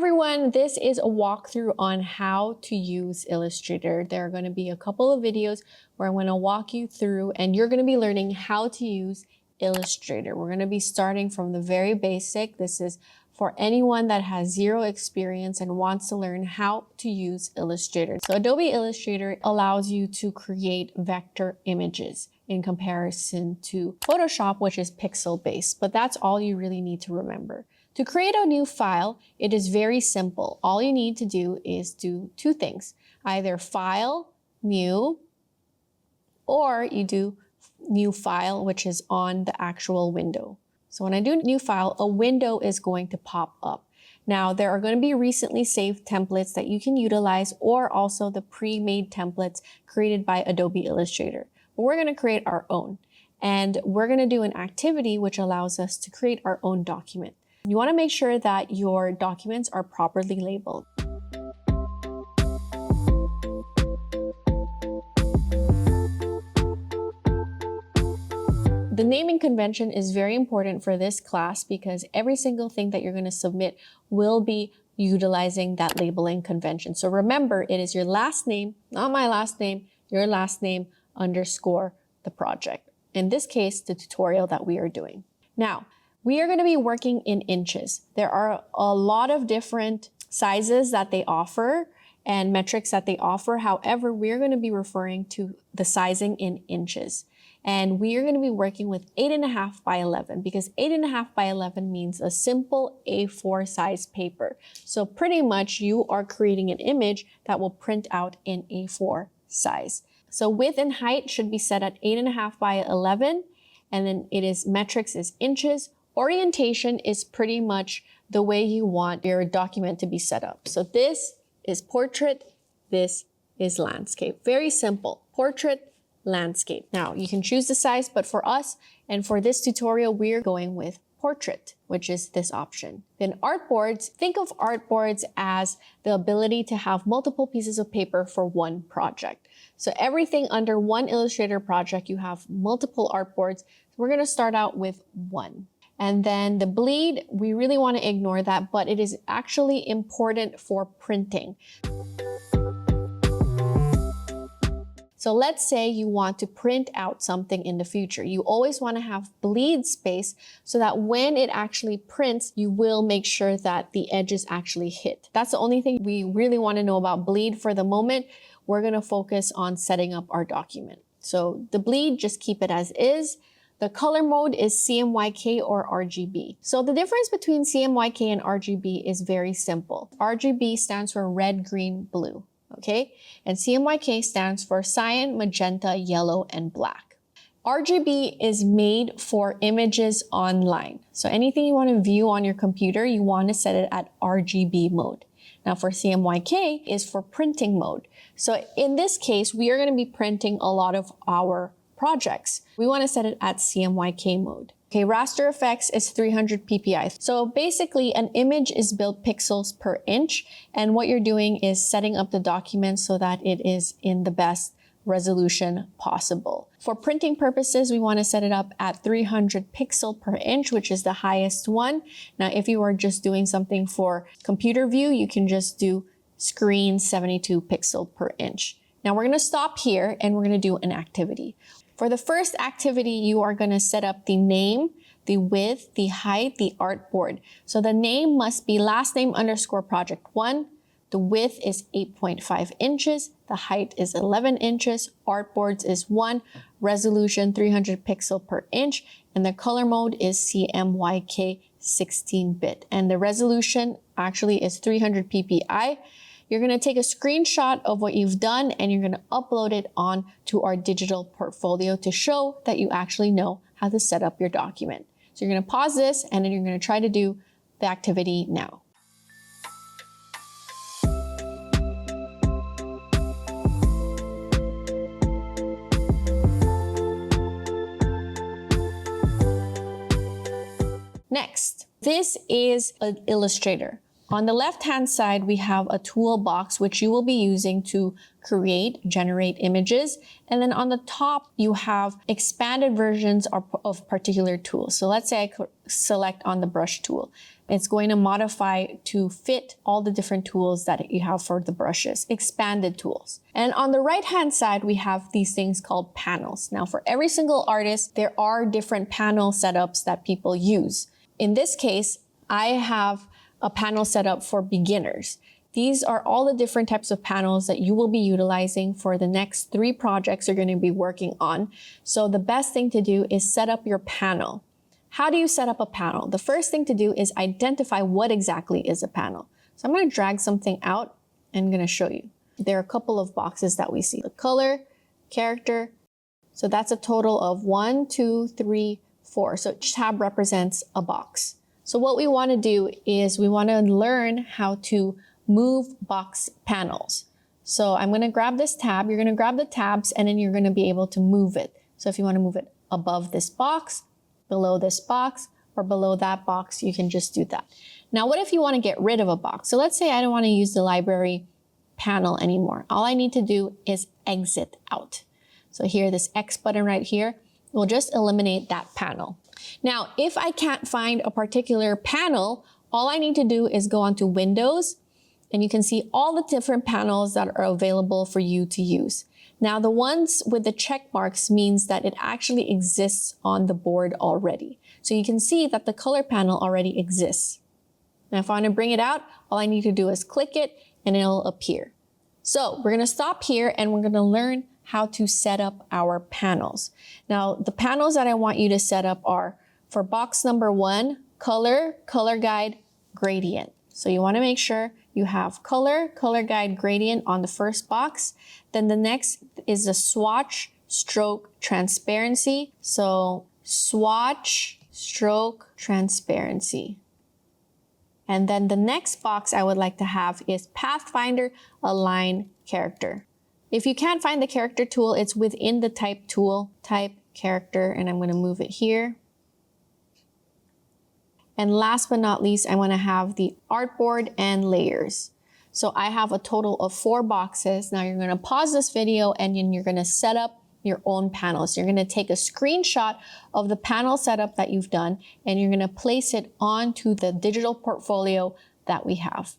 everyone, this is a walkthrough on how to use Illustrator. There are going to be a couple of videos where I'm going to walk you through and you're going to be learning how to use Illustrator. We're going to be starting from the very basic. This is for anyone that has zero experience and wants to learn how to use Illustrator. So Adobe Illustrator allows you to create vector images in comparison to Photoshop, which is pixel-based, but that's all you really need to remember. To create a new file, it is very simple. All you need to do is do two things, either File, New, or you do New File, which is on the actual window. So when I do New File, a window is going to pop up. Now, there are going to be recently saved templates that you can utilize, or also the pre-made templates created by Adobe Illustrator. But we're going to create our own, and we're going to do an activity which allows us to create our own document. You want to make sure that your documents are properly labeled. The naming convention is very important for this class because every single thing that you're going to submit will be utilizing that labeling convention. So remember, it is your last name, not my last name, your last name underscore the project. In this case, the tutorial that we are doing. Now, we are going to be working in inches. There are a lot of different sizes that they offer and metrics that they offer. However, we're going to be referring to the sizing in inches. And we are going to be working with 8.5 by 11 because 8.5 by 11 means a simple A4 size paper. So pretty much you are creating an image that will print out in A4 size. So width and height should be set at 8.5 by 11. And then it is metrics is inches. Orientation is pretty much the way you want your document to be set up. So this is portrait, this is landscape. Very simple. Portrait, landscape. Now you can choose the size, but for us and for this tutorial, we're going with portrait, which is this option. Then artboards, think of artboards as the ability to have multiple pieces of paper for one project. So everything under one Illustrator project, you have multiple artboards. So we're going to start out with one. And then the bleed, we really want to ignore that, but it is actually important for printing. So let's say you want to print out something in the future. You always want to have bleed space so that when it actually prints, you will make sure that the edges actually hit. That's the only thing we really want to know about bleed for the moment. We're going to focus on setting up our document. So the bleed, just keep it as is. The color mode is CMYK or RGB. So the difference between CMYK and RGB is very simple. RGB stands for red, green, blue. Okay, and CMYK stands for cyan, magenta, yellow, and black. RGB is made for images online. So anything you want to view on your computer, you want to set it at RGB mode. Now for CMYK is for printing mode. So in this case, we are going to be printing a lot of our projects. We want to set it at CMYK mode. Okay, raster effects is 300 ppi. So basically an image is built pixels per inch, and what you're doing is setting up the document so that it is in the best resolution possible. For printing purposes, we want to set it up at 300 pixel per inch, which is the highest one. Now, if you are just doing something for computer view, you can just do screen 72 pixel per inch. Now we're going to stop here and we're going to do an activity. For the first activity, you are going to set up the name, the width, the height, the artboard. So the name must be last name underscore project 1. The width is 8.5 inches. The height is 11 inches. Artboards is 1. Resolution 300 pixel per inch. And the color mode is CMYK 16-bit. And the resolution actually is 300 ppi. You're going to take a screenshot of what you've done and you're going to upload it on to our digital portfolio to show that you actually know how to set up your document. So you're going to pause this and then you're going to try to do the activity now. Next, this is an Illustrator. On the left-hand side, we have a toolbox which you will be using to generate images. And then on the top, you have expanded versions of particular tools. So let's say I select on the brush tool. It's going to modify to fit all the different tools that you have for the brushes, expanded tools. And on the right-hand side, we have these things called panels. Now, for every single artist, there are different panel setups that people use. In this case, I have a panel setup for beginners. These are all the different types of panels that you will be utilizing for the next 3 projects you're going to be working on. So the best thing to do is set up your panel. How do you set up a panel? The first thing to do is identify what exactly is a panel. So I'm going to drag something out and I'm going to show you. There are a couple of boxes that we see. The color, character. So that's a total of 1, 2, 3, 4. So each tab represents a box. So what we want to do is we want to learn how to move box panels. So I'm going to grab this tab. You're going to grab the tabs and then you're going to be able to move it. So if you want to move it above this box, below this box, or below that box, you can just do that. Now, what if you want to get rid of a box? So let's say I don't want to use the library panel anymore. All I need to do is exit out. So here, this X button right here will just eliminate that panel. Now, if I can't find a particular panel, all I need to do is go onto Windows, and you can see all the different panels that are available for you to use. Now, the ones with the check marks means that it actually exists on the board already. So you can see that the color panel already exists. Now, if I want to bring it out, all I need to do is click it and it'll appear. So we're going to stop here and we're going to learn how to set up our panels. Now, the panels that I want you to set up are for box number 1, color, color guide, gradient. So you want to make sure you have color, color guide, gradient on the first box. Then the next is the swatch, stroke, transparency. So swatch, stroke, transparency. And then the next box I would like to have is Pathfinder, align, character. If you can't find the character tool, it's within the type tool, type character, and I'm going to move it here. And last but not least, I want to have the artboard and layers. So I have a total of 4 boxes. Now you're going to pause this video and then you're going to set up your own panels. You're going to take a screenshot of the panel setup that you've done and you're going to place it onto the digital portfolio that we have.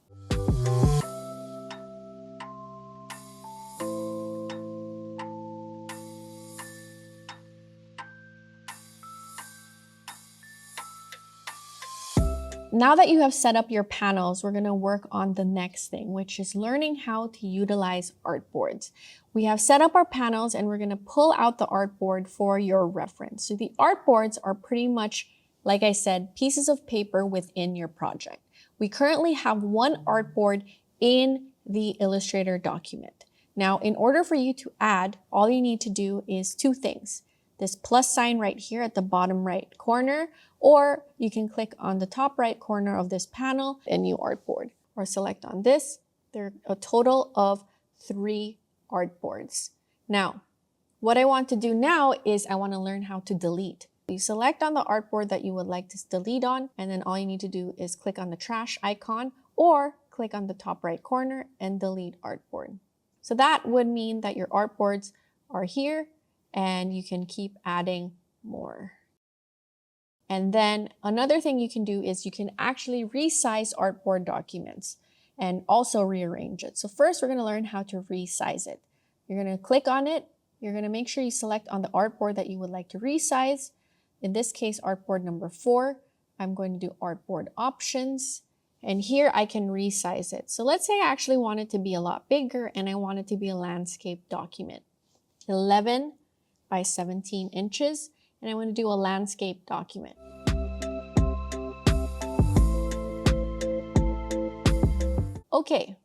Now that you have set up your panels, we're going to work on the next thing, which is learning how to utilize artboards. We have set up our panels and we're going to pull out the artboard for your reference. So the artboards are pretty much, like I said, pieces of paper within your project. We currently have 1 artboard in the Illustrator document. Now, in order for you to add, all you need to do is 2 things. This plus sign right here at the bottom right corner, or you can click on the top right corner of this panel, a new artboard, or select on this. There are a total of 3 artboards. Now, what I want to do now is I want to learn how to delete. You select on the artboard that you would like to delete on, and then all you need to do is click on the trash icon or click on the top right corner and delete artboard. So that would mean that your artboards are here and you can keep adding more. And then another thing you can do is you can actually resize artboard documents and also rearrange it. So first we're going to learn how to resize it. You're going to click on it. You're going to make sure you select on the artboard that you would like to resize. In this case, artboard number 4. I'm going to do artboard options. And here I can resize it. So let's say I actually want it to be a lot bigger and I want it to be a landscape document. 11 by 17 inches. And I want to do a landscape document. Okay,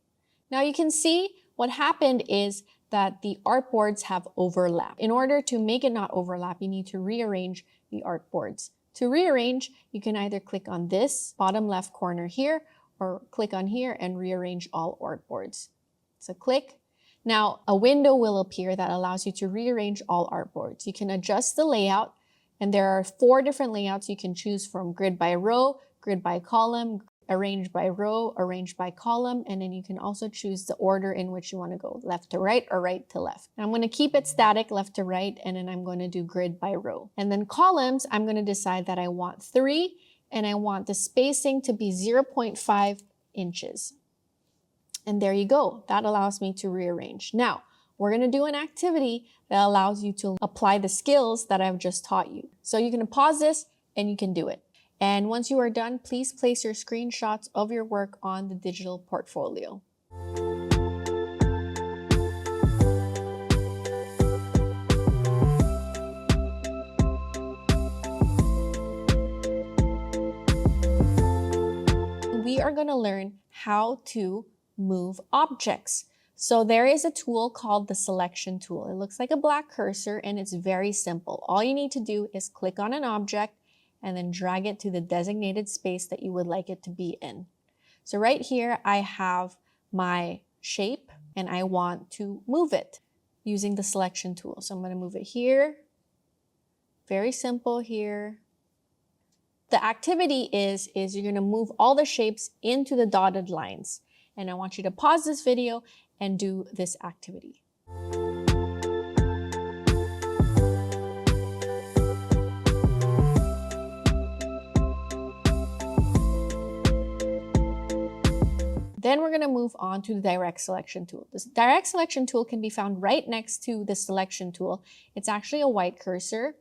now you can see what happened is that the artboards have overlap. In order to make it not overlap, you need to rearrange the artboards. To rearrange, you can either click on this bottom left corner here or click on here and rearrange all artboards. So click. Now a window will appear that allows you to rearrange all artboards. You can adjust the layout. And there are 4 different layouts you can choose from: grid by row, grid by column, arrange by row, arrange by column, and then you can also choose the order in which you want to go, left to right or right to left. I'm going to keep it static, left to right, and then I'm going to do grid by row. And then columns, I'm going to decide that I want 3, and I want the spacing to be 0.5 inches. And there you go. That allows me to rearrange. Now, we're going to do an activity that allows you to apply the skills that I've just taught you. So you can pause this and you can do it. And once you are done, please place your screenshots of your work on the digital portfolio. We are going to learn how to move objects. So there is a tool called the selection tool. It looks like a black cursor and it's very simple. All you need to do is click on an object and then drag it to the designated space that you would like it to be in. So right here, I have my shape and I want to move it using the selection tool. So I'm going to move it here. Very simple here. The activity is you're going to move all the shapes into the dotted lines. And I want you to pause this video and do this activity. Then we're going to move on to the direct selection tool. This direct selection tool can be found right next to the selection tool. It's actually a white cursor,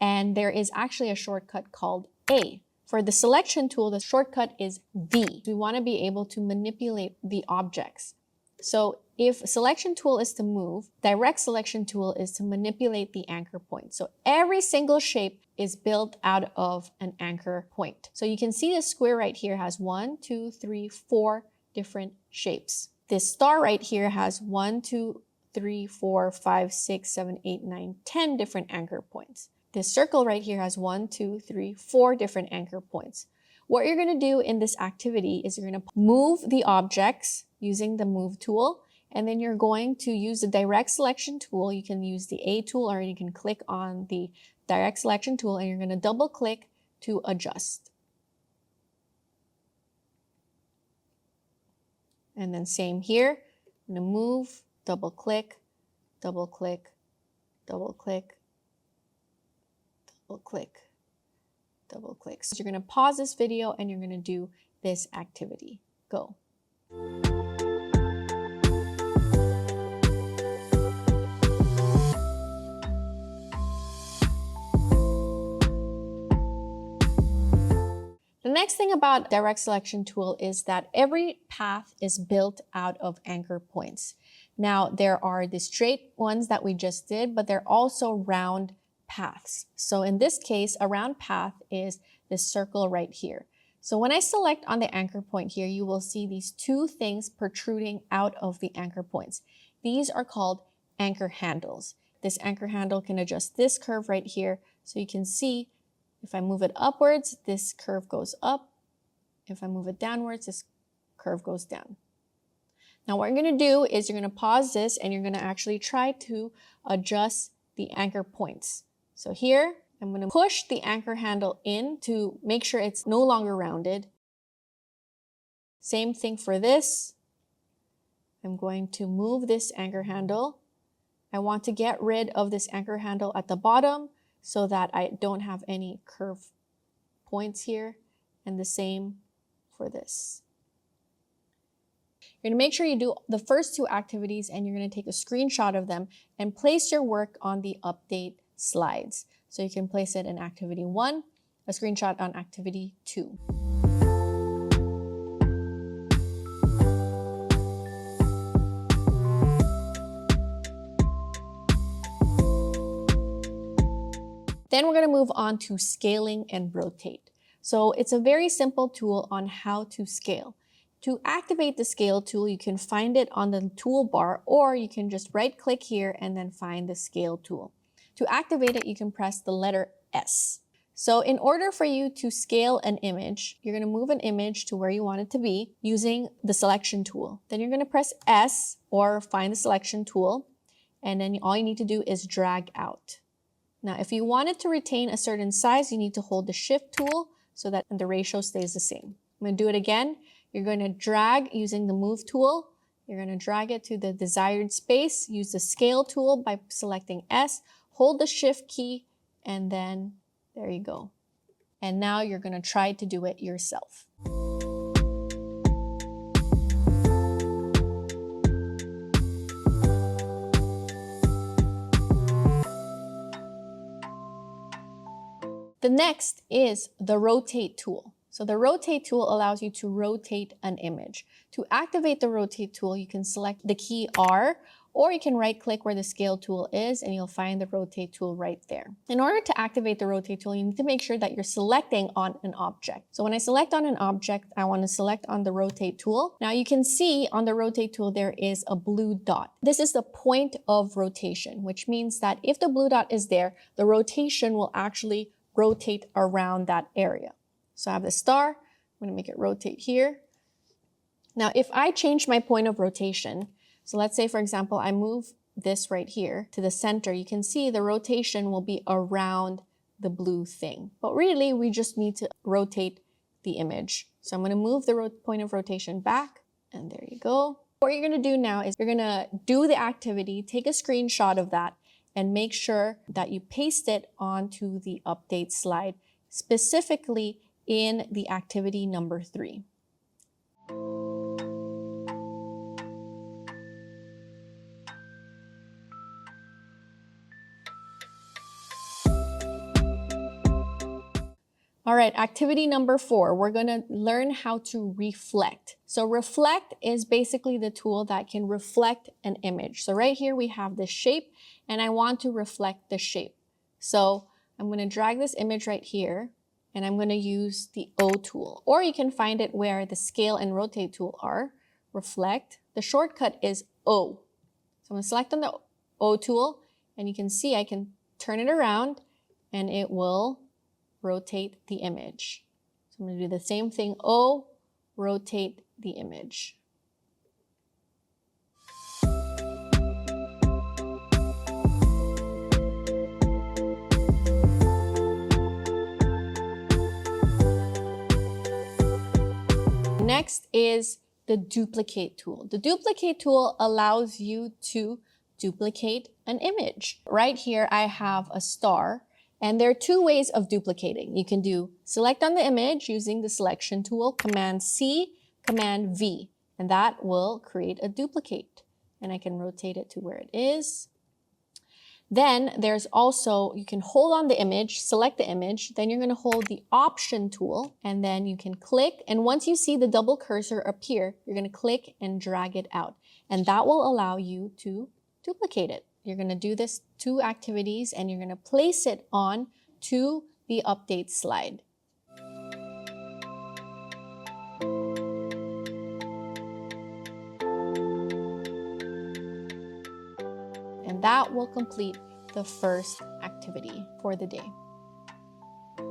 and there is actually a shortcut called A. For the selection tool, the shortcut is V. We want to be able to manipulate the objects. So if selection tool is to move, direct selection tool is to manipulate the anchor point. So every single shape is built out of an anchor point. So you can see the square right here has 1, 2, 3, 4 different shapes. This star right here has 1, 2, 3, 4, 5, 6, 7, 8, 9, 10 different anchor points. This circle right here has 1, 2, 3, 4 different anchor points. What you're going to do in this activity is you're going to move the objects using the move tool, and then you're going to use the direct selection tool. You can use the A tool or you can click on the direct selection tool and you're going to double click to adjust. And then same here, I'm going to move, double click, double click, double click, double click, double click. So you're going to pause this video and you're going to do this activity. Go. The next thing about direct selection tool is that every path is built out of anchor points. Now there are the straight ones that we just did, but there are also round paths. So in this case, a round path is this circle right here. So when I select on the anchor point here, you will see these two things protruding out of the anchor points. These are called anchor handles. This anchor handle can adjust this curve right here. So you can see if I move it upwards, this curve goes up. If I move it downwards, this curve goes down. Now what you're going to do is you're going to pause this and you're going to actually try to adjust the anchor points. So here, I'm going to push the anchor handle in to make sure it's no longer rounded. Same thing for this. I'm going to move this anchor handle. I want to get rid of this anchor handle at the bottom so that I don't have any curve points here, and the same for this. You're going to make sure you do the first two activities and you're going to take a screenshot of them and place your work on the update slides. So you can place it in activity 1, a screenshot on activity 2. Then we're going to move on to scaling and rotate. So it's a very simple tool on how to scale. To activate the scale tool, you can find it on the toolbar, or you can just right click here and then find the scale tool. To activate it, you can press the letter S. So in order for you to scale an image, you're going to move an image to where you want it to be using the selection tool. Then you're going to press S or find the selection tool, and then all you need to do is drag out. Now, if you want it to retain a certain size, you need to hold the shift tool so that the ratio stays the same. I'm going to do it again. You're going to drag using the move tool. You're going to drag it to the desired space. Use the scale tool by selecting S. Hold the shift key and then there you go. And now you're going to try to do it yourself. The next is the rotate tool. So the rotate tool allows you to rotate an image. To activate the rotate tool, you can select the key R, or you can right click where the scale tool is and you'll find the rotate tool right there. In order to activate the rotate tool, you need to make sure that you're selecting on an object. So when I select on an object, I want to select on the rotate tool. Now you can see on the rotate tool, there is a blue dot. This is the point of rotation, which means that if the blue dot is there, the rotation will actually rotate around that area. So I have the star, I'm going to make it rotate here. Now, if I change my point of rotation, so let's say, for example, I move this right here to the center, you can see the rotation will be around the blue thing. But really, we just need to rotate the image. So I'm going to move the point of rotation back, and there you go. What you're going to do now is you're going to do the activity, take a screenshot of that, and make sure that you paste it onto the update slide, specifically in the activity number 3. All right, activity number 4, we're gonna learn how to reflect. So reflect is basically the tool that can reflect an image. So right here we have this shape and I want to reflect the shape. So I'm gonna drag this image right here and I'm gonna use the O tool, or you can find it where the scale and rotate tool are. Reflect, the shortcut is O. So I'm gonna select on the O tool and you can see I can turn it around and it will rotate the image. So I'm going to do the same thing, O, rotate the image. Next is the duplicate tool. The duplicate tool allows you to duplicate an image. Right here I have a star. And there are 2 ways of duplicating. You can do select on the image using the selection tool, Command C, Command V, and that will create a duplicate. And I can rotate it to where it is. Then there's also, you can hold on the image, select the image, then you're going to hold the Option tool, and then you can click. And once you see the double cursor appear, you're going to click and drag it out. And that will allow you to duplicate it. You're going to do this 2 activities and you're going to place it on to the update slide. And that will complete the first activity for the day.